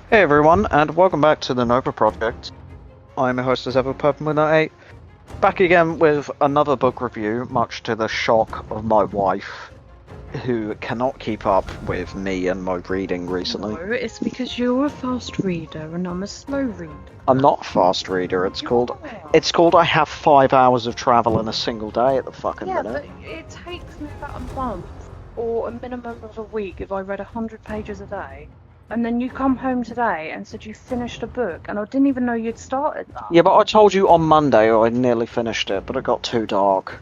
Hey everyone, and welcome back to the Nova Project. I'm your host as ever, Purple8, back again with another book review, much to the shock of my wife, who cannot keep up with me and my reading recently. No, it's because you're a fast reader and I'm a slow reader. I'm not a fast reader, it's called I have 5 hours of travel in a single day at the fucking minute. Yeah, but it takes me about a month or a minimum of a week if I read 100 pages a day. And then you come home today and said you finished a book, and I didn't even know you'd started that. Yeah, but I told you on Monday I nearly finished it, but it got too dark.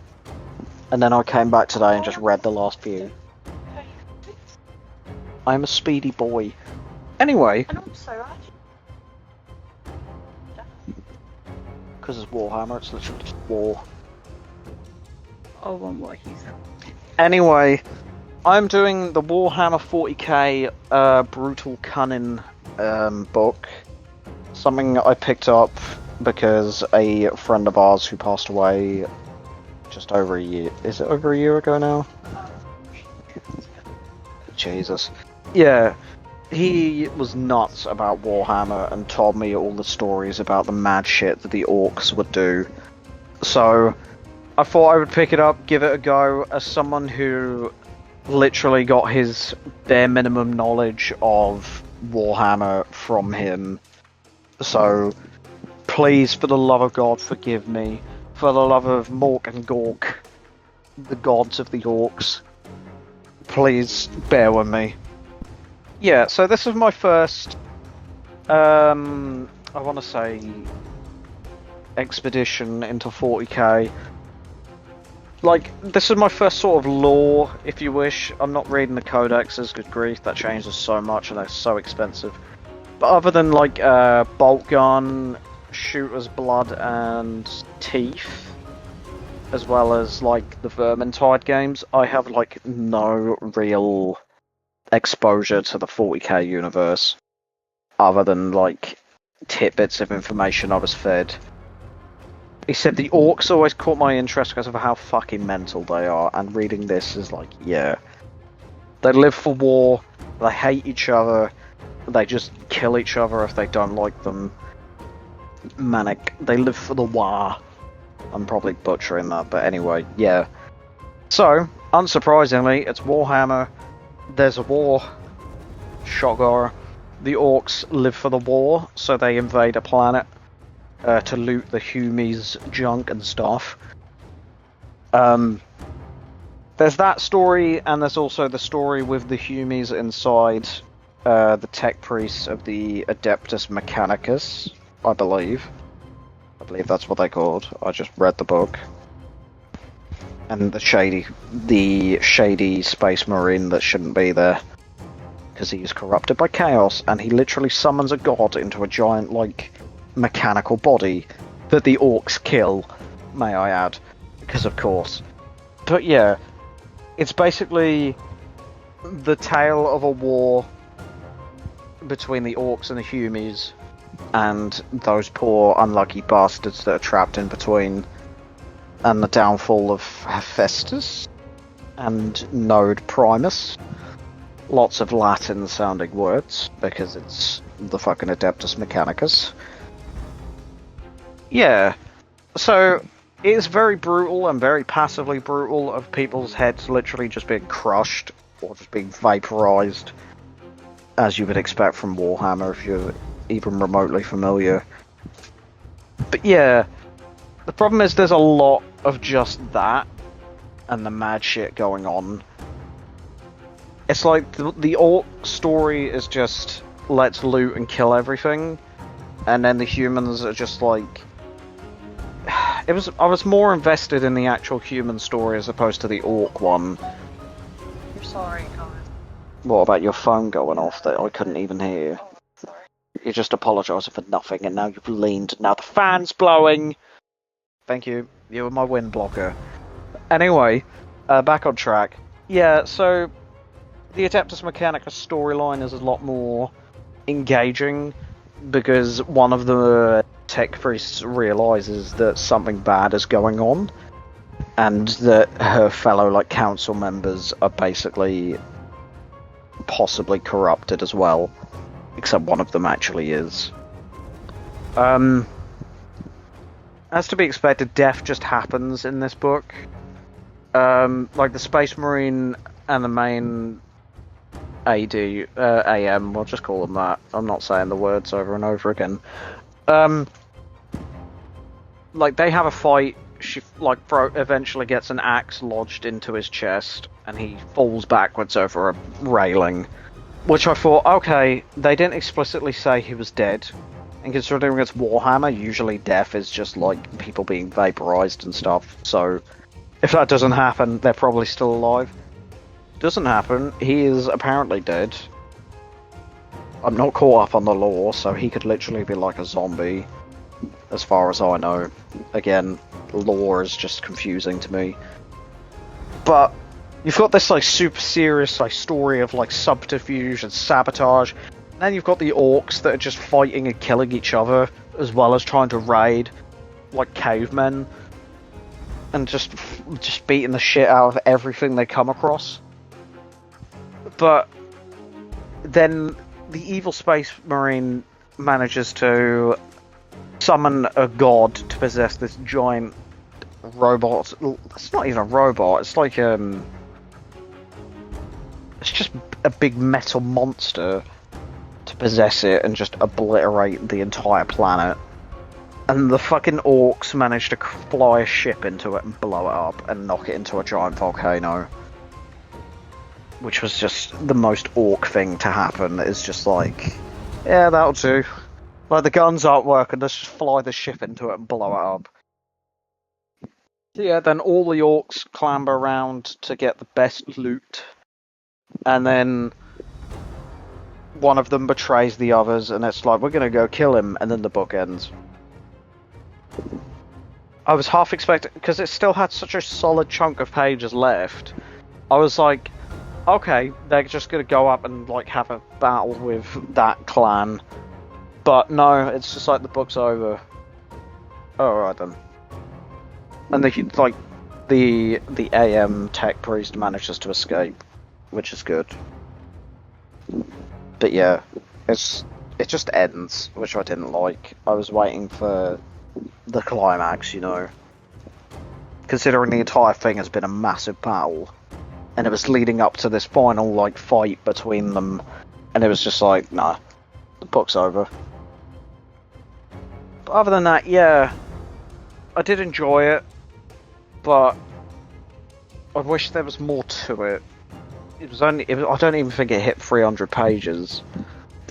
And then I came back today and just read the last few. I'm a speedy boy. Anyway. And also, because it's Warhammer, it's literally just war. Oh, on what he's... Anyway, I'm doing the Warhammer 40k Brutal Kunnin book. Something I picked up because a friend of ours who passed away just over a year... Is it over a year ago now? Jesus. Yeah, he was nuts about Warhammer and told me all the stories about the mad shit that the orcs would do. So, I thought I would pick it up, give it a go, as someone who literally got his bare minimum knowledge of Warhammer from him. So, please, for the love of God, forgive me. For the love of Mork and Gork, the gods of the orcs, please bear with me. Yeah, so this is my first, I want to say, expedition into 40k. Like, this is my first sort of lore, if you wish. I'm not reading the codexes, good grief, that changes so much and they're so expensive. But other than, like, bolt gun, shooter's blood and teeth, as well as, like, the Vermintide games, I have, like, no real exposure to the 40k universe, other than, like, tidbits of information I was fed. He said the orcs always caught my interest because of how fucking mental they are, and reading this is like, yeah. They live for war, they hate each other, they just kill each other if they don't like them. Manic. They live for the Waaaaagh. I'm probably butchering that, but anyway, yeah. So, unsurprisingly, it's Warhammer. There's a war. Shogar. The orcs live for the war, so they invade a planet to loot the Humies' junk and stuff. There's that story, and there's also the story with the Humies inside the tech priests of the Adeptus Mechanicus, I believe. I believe that's what they're called. I just read the book. And the shady space marine that shouldn't be there, because he is corrupted by chaos, and he literally summons a god into a giant, like, mechanical body that the orcs kill, may I add, because of course. But yeah, it's basically the tale of a war between the orcs and the Humies, and those poor unlucky bastards that are trapped in between, and the downfall of Hephaestus and Node Primus. Lots of Latin sounding words, because it's the fucking Adeptus Mechanicus. Yeah, so it's very brutal and very passively brutal, of people's heads literally just being crushed or just being vaporized, as you would expect from Warhammer if you're even remotely familiar. But yeah, the problem is there's a lot of just that and the mad shit going on. It's like the orc story is just let's loot and kill everything, and then the humans are just like, I was more invested in the actual human story as opposed to the orc one. I'm sorry, guys. What about your phone going off that I couldn't even hear? Oh, sorry. You're just apologising for nothing, and now you've leaned. Now the fan's blowing. Thank you. You were my wind blocker. Anyway, back on track. Yeah, so the Adeptus Mechanicus storyline is a lot more engaging, because one of the tech priests realises that something bad is going on, and that her fellow, like, council members are basically possibly corrupted as well. except one of them actually is. As to be expected, death just happens in this book. Like the Space Marine and the main AM, we'll just call them that. I'm not saying the words over and over again. Like they have a fight. She eventually gets an axe lodged into his chest, and he falls backwards over a railing. Which I thought, okay, they didn't explicitly say he was dead. And considering it's Warhammer, usually death is just like people being vaporized and stuff. So if that doesn't happen, they're probably still alive. Doesn't happen. He is apparently dead. I'm not caught up on the lore, so he could literally be like a zombie, as far as I know. Again, lore is just confusing to me. But you've got this like super serious like story of like subterfuge and sabotage. And then you've got the orcs that are just fighting and killing each other, as well as trying to raid like cavemen, and just beating the shit out of everything they come across. But then the evil Space Marine manages to summon a god to possess this giant robot. It's not even a robot, it's like it's just a big metal monster to possess it and just obliterate the entire planet. And the fucking orcs manage to fly a ship into it and blow it up and knock it into a giant volcano. Which was just the most orc thing to happen. It's just like, yeah, that'll do. Like, the guns aren't working, let's just fly the ship into it and blow it up. So yeah, then all the orcs clamber around to get the best loot. And then one of them betrays the others, and it's like, we're gonna go kill him, and then the book ends. I was half expecting, because it still had such a solid chunk of pages left, I was like, okay, they're just gonna go up and like have a battle with that clan. But no, it's just like the book's over. Alright then. And the AM tech priest manages to escape, which is good. But yeah, it just ends, which I didn't like. I was waiting for the climax, you know. Considering the entire thing has been a massive battle. And it was leading up to this final like fight between them, and it was just like, nah, the book's over. But other than that, yeah, I did enjoy it, but I wish there was more to it. I don't even think it hit 300 pages.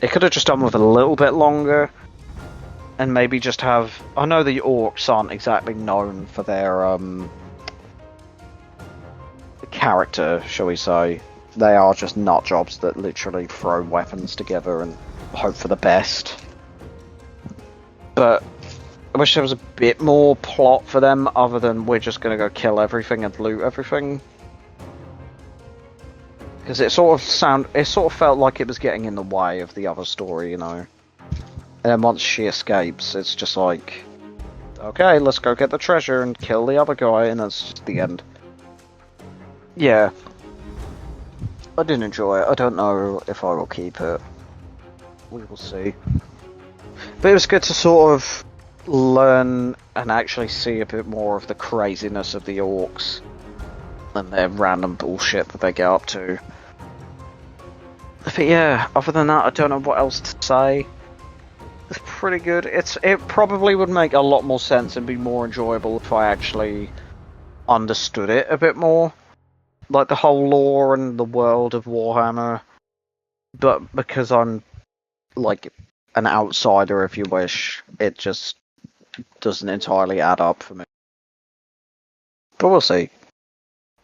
It could have just done with a little bit longer, and maybe just have. I know the orcs aren't exactly known for their character, shall we say. They are just nut jobs that literally throw weapons together and hope for the best. But I wish there was a bit more plot for them, other than we're just gonna go kill everything and loot everything. Because it sort of felt like it was getting in the way of the other story, you know. And then once she escapes, it's just like, okay, let's go get the treasure and kill the other guy, and that's just the end. Yeah, I did enjoy it. I don't know if I will keep it. We will see. But it was good to sort of learn and actually see a bit more of the craziness of the orcs and their random bullshit that they get up to. But yeah, other than that, I don't know what else to say. It's pretty good. It probably would make a lot more sense and be more enjoyable if I actually understood it a bit more. Like the whole lore and the world of Warhammer. But because I'm like an outsider, if you wish, it just doesn't entirely add up for me. But we'll see.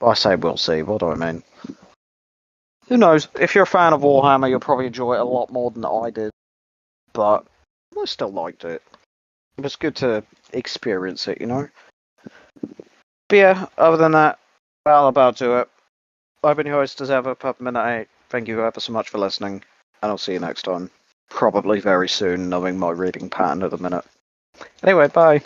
I say we'll see, what do I mean? Who knows? If you're a fan of Warhammer, you'll probably enjoy it a lot more than I did. But I still liked it. It was good to experience it, you know? But yeah, other than that, that'll about do it. I've been your host as ever, Pup Minute 8. Thank you ever so much for listening, and I'll see you next time. Probably very soon, knowing my reading pattern at the minute. Anyway, bye.